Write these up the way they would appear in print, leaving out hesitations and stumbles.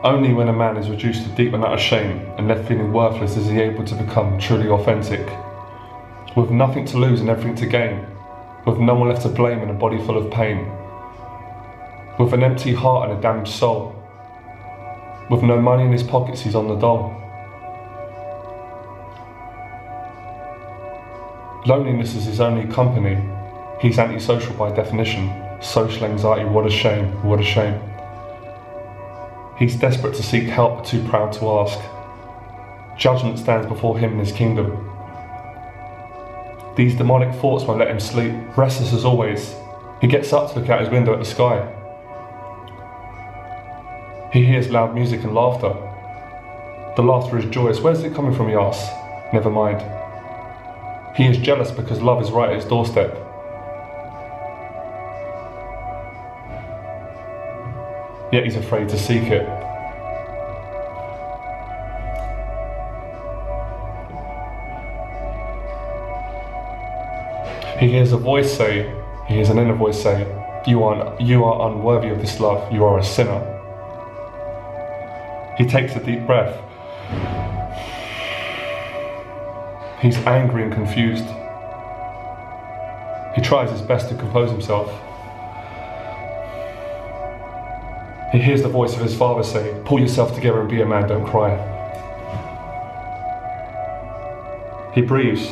Only when a man is reduced to deep and utter shame and left feeling worthless is he able to become truly authentic. With nothing to lose and everything to gain, with no one left to blame and a body full of pain, with an empty heart and a damaged soul, with no money in his pockets, he's on the dole. Loneliness is his only company. He's antisocial by definition. Social anxiety, what a shame, what a shame. He's desperate to seek help but too proud to ask. Judgment stands before him in his kingdom. These demonic thoughts won't let him sleep. Restless as always, he gets up to look out his window at the sky. He hears loud music and laughter. The laughter is joyous. Where's it coming from, he asks? Never mind. He is jealous because love is right at his doorstep. Yet he's afraid to seek it. He hears a voice say, he hears an inner voice say, you are unworthy of this love, you are a sinner. He takes a deep breath. He's angry and confused. He tries his best to compose himself. He hears the voice of his father say, pull yourself together and be a man, don't cry. He breathes.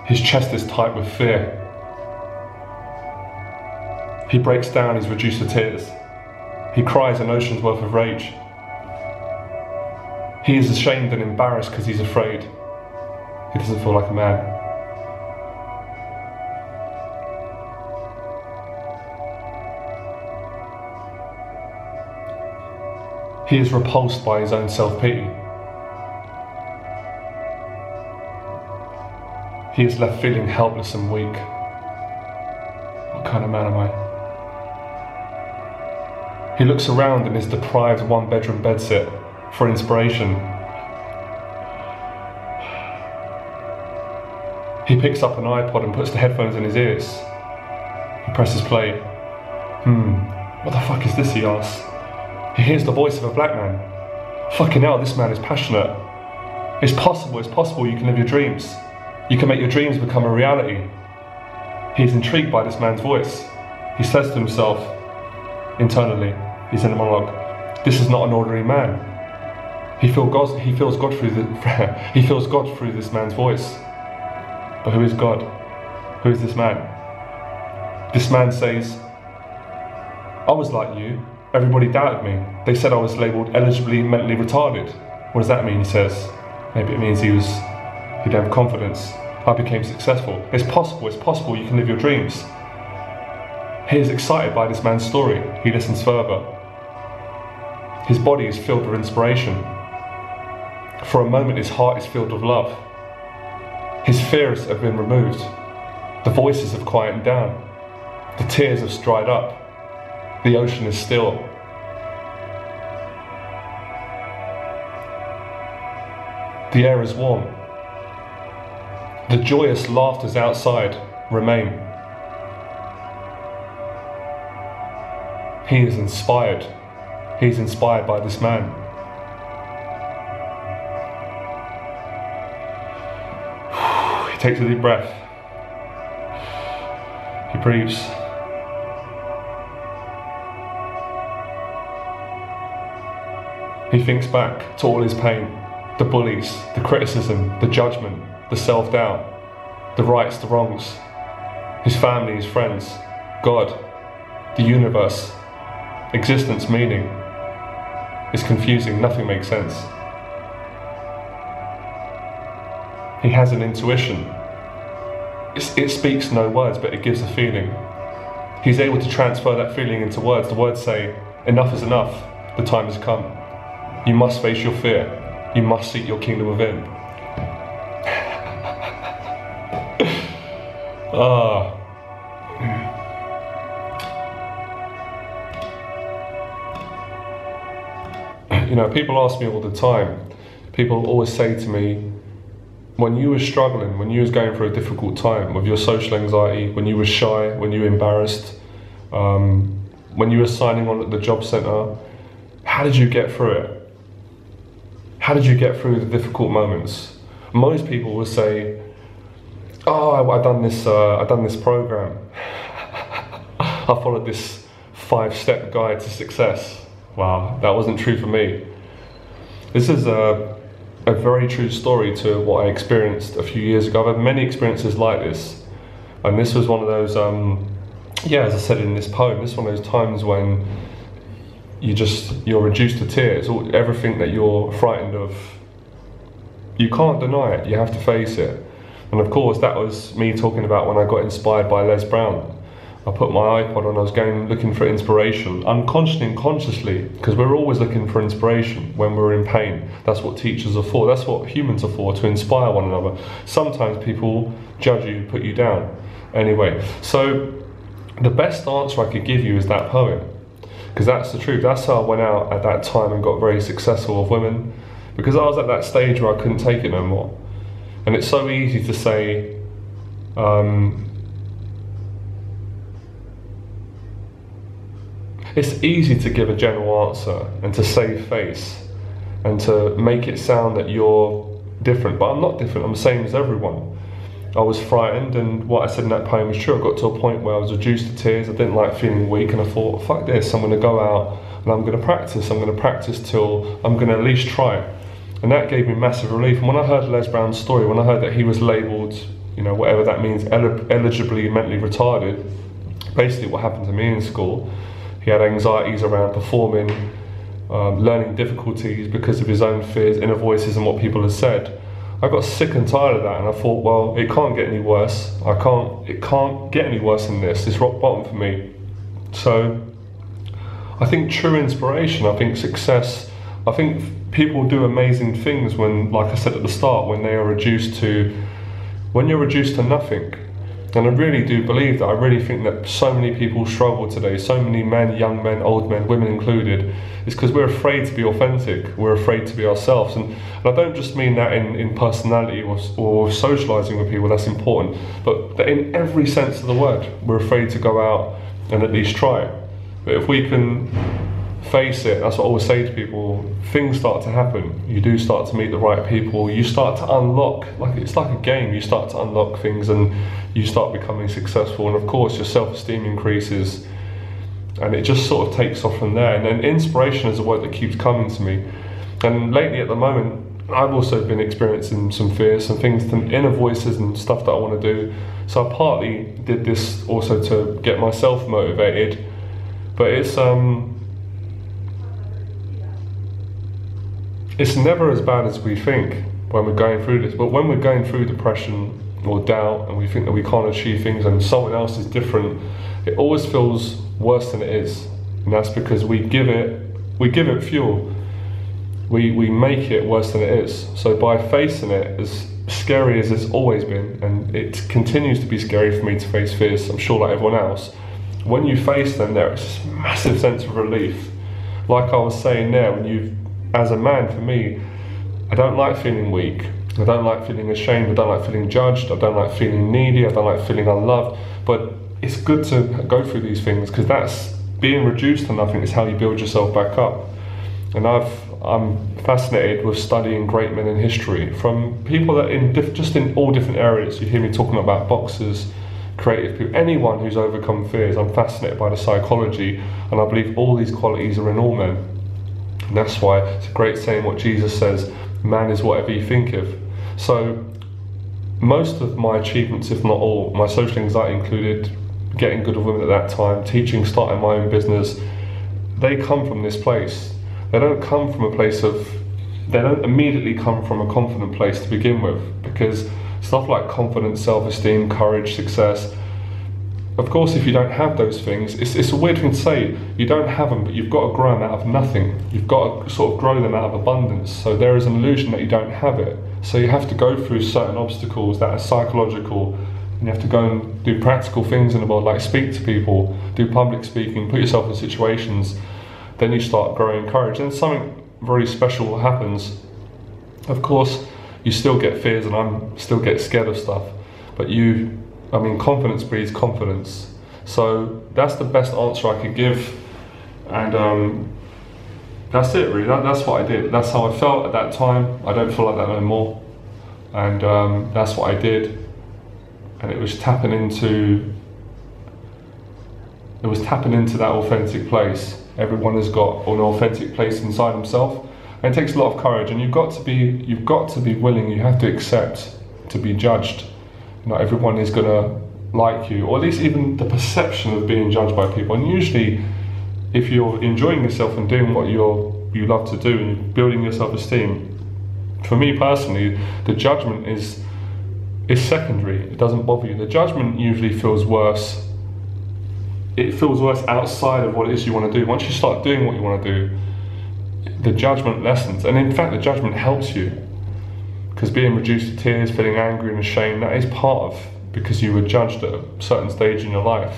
His chest is tight with fear. He breaks down, he's reduced to tears. He cries an ocean's worth of rage. He is ashamed and embarrassed because he's afraid. He doesn't feel like a man. He is repulsed by his own self-pity. He is left feeling helpless and weak. What kind of man am I? He looks around and is deprived one-bedroom bedsit for inspiration. He picks up an iPod and puts the headphones in his ears. He presses play. What the fuck is this, he asks. He hears the voice of a black man. Fucking hell, this man is passionate. It's possible you can live your dreams. You can make your dreams become a reality. He's intrigued by this man's voice. He says to himself, internally, he's in a monologue, this is not an ordinary man. He feels God through this man's voice. But who is God? Who is this man? This man says, I was like you. Everybody doubted me. They said I was labelled eligibly mentally retarded. What does that mean, he says? Maybe it means he didn't have confidence. I became successful. It's possible you can live your dreams. He is excited by this man's story. He listens further. His body is filled with inspiration. For a moment his heart is filled with love. His fears have been removed. The voices have quietened down. The tears have dried up. The ocean is still. The air is warm. The joyous laughters outside remain. He is inspired. He is inspired by this man. He takes a deep breath. He breathes. He thinks back to all his pain, the bullies, the criticism, the judgment, the self-doubt, the rights, the wrongs, his family, his friends, God, the universe, existence, meaning. It's confusing, nothing makes sense. He has an intuition. It speaks no words, but it gives a feeling. He's able to transfer that feeling into words. The words say, enough is enough, the time has come. You must face your fear. You must seek your kingdom within. You know, people ask me all the time, people always say to me, when you were struggling, when you was going through a difficult time with your social anxiety, when you were shy, when you were embarrassed, when you were signing on at the job centre, how did you get through it? How did you get through the difficult moments? Most people will say, oh, I done this program. I followed this 5-step guide to success. Wow, that wasn't true for me. This is a very true story to what I experienced a few years ago. I've had many experiences like this, and this was one of those, as I said in this poem, this is one of those times when you're reduced to tears. Everything that you're frightened of, you can't deny it, you have to face it. And of course, that was me talking about when I got inspired by Les Brown. I put my iPod on, I was looking for inspiration, unconsciously and consciously, because we're always looking for inspiration when we're in pain. That's what teachers are for, that's what humans are for, to inspire one another. Sometimes people judge you, put you down. Anyway, so the best answer I could give you is that poem, because that's the truth. That's how I went out at that time and got very successful with women, because I was at that stage where I couldn't take it no more. And it's so easy to say, it's easy to give a general answer and to save face and to make it sound that you're different, but I'm not different, I'm the same as everyone. I was frightened, and what I said in that poem was true. I got to a point where I was reduced to tears, I didn't like feeling weak, and I thought, fuck this, I'm going to go out and I'm going to practice till I'm going to at least try it. And that gave me massive relief. And when I heard Les Brown's story, when I heard that he was labelled, whatever that means, eligibly mentally retarded, basically what happened to me in school, he had anxieties around performing, learning difficulties because of his own fears, inner voices and what people had said. I got sick and tired of that, and I thought, well, it can't get any worse. It can't get any worse than this. It's rock bottom for me. So I think true inspiration, I think success, I think people do amazing things when, like I said at the start, when you're reduced to nothing. And I really do believe that. I really think that so many people struggle today, so many men, young men, old men, women included, is because we're afraid to be authentic, we're afraid to be ourselves. And I don't just mean that in personality or socialising with people, that's important, but that in every sense of the word, we're afraid to go out and at least try it. But if we can face it, that's what I always say to people, things start to happen. You do start to meet the right people, you start to unlock, it's like a game, you start to unlock things and you start becoming successful, and of course your self-esteem increases, and it just sort of takes off from there. And then inspiration is a word that keeps coming to me. And lately at the moment, I've also been experiencing some fears, some things, some inner voices and stuff that I want to do. So I partly did this also to get myself motivated, but it's never as bad as we think when we're going through this. But when we're going through depression or doubt and we think that we can't achieve things and someone else is different, it always feels worse than it is. And that's because we give it fuel. We make it worse than it is. So by facing it, as scary as it's always been, and it continues to be scary for me to face fears, I'm sure like everyone else, when you face them, there is this massive sense of relief. Like I was saying there, as a man, for me, I don't like feeling weak, I don't like feeling ashamed, I don't like feeling judged, I don't like feeling needy, I don't like feeling unloved, but it's good to go through these things, because that's being reduced to nothing is how you build yourself back up. And I'm fascinated with studying great men in history, from people that just in all different areas. You hear me talking about boxers, creative people, anyone who's overcome fears. I'm fascinated by the psychology, and I believe all these qualities are in all men. And that's why it's a great saying what Jesus says, man is whatever you think of. So most of my achievements, if not all, my social anxiety included, getting good with women at that time, teaching, starting my own business, they come from this place. They don't immediately come from a confident place to begin with, because stuff like confidence, self-esteem, courage, success, of course, if you don't have those things, it's a weird thing to say, you don't have them, but you've got to grow them out of nothing. You've got to sort of grow them out of abundance. So there is an illusion that you don't have it. So you have to go through certain obstacles that are psychological, and you have to go and do practical things in the world, like speak to people, do public speaking, put yourself in situations. Then you start growing courage, and something very special happens. Of course, you still get fears, and I still get scared of stuff, but confidence breeds confidence. So that's the best answer I could give And that's it really, that's what I did. That's how I felt at that time. I don't feel like that no more. And that's what I did. And it was tapping into that authentic place. Everyone has got an authentic place inside himself. And it takes a lot of courage, and you've got to be willing, you have to accept to be judged. Not everyone is gonna like you, or at least even the perception of being judged by people. And usually, if you're enjoying yourself and doing what you love to do and you're building your self-esteem, for me personally, the judgment is secondary. It doesn't bother you. The judgment usually feels worse. It feels worse outside of what it is you want to do. Once you start doing what you want to do, the judgment lessens, and in fact the judgment helps you, because being reduced to tears, feeling angry and ashamed, that is part of, because you were judged at a certain stage in your life,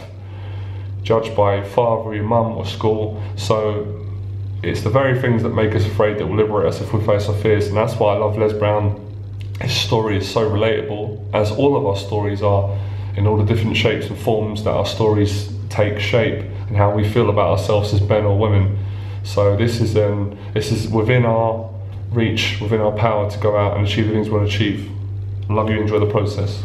judged by father or your mum or school. So it's the very things that make us afraid that will liberate us if we face our fears. And that's why I love Les Brown. His story is so relatable, as all of our stories are, in all the different shapes and forms that our stories take shape, and how we feel about ourselves as men or women. So this is within our reach, within our power to go out and achieve the things we want to achieve. I love you, enjoy the process.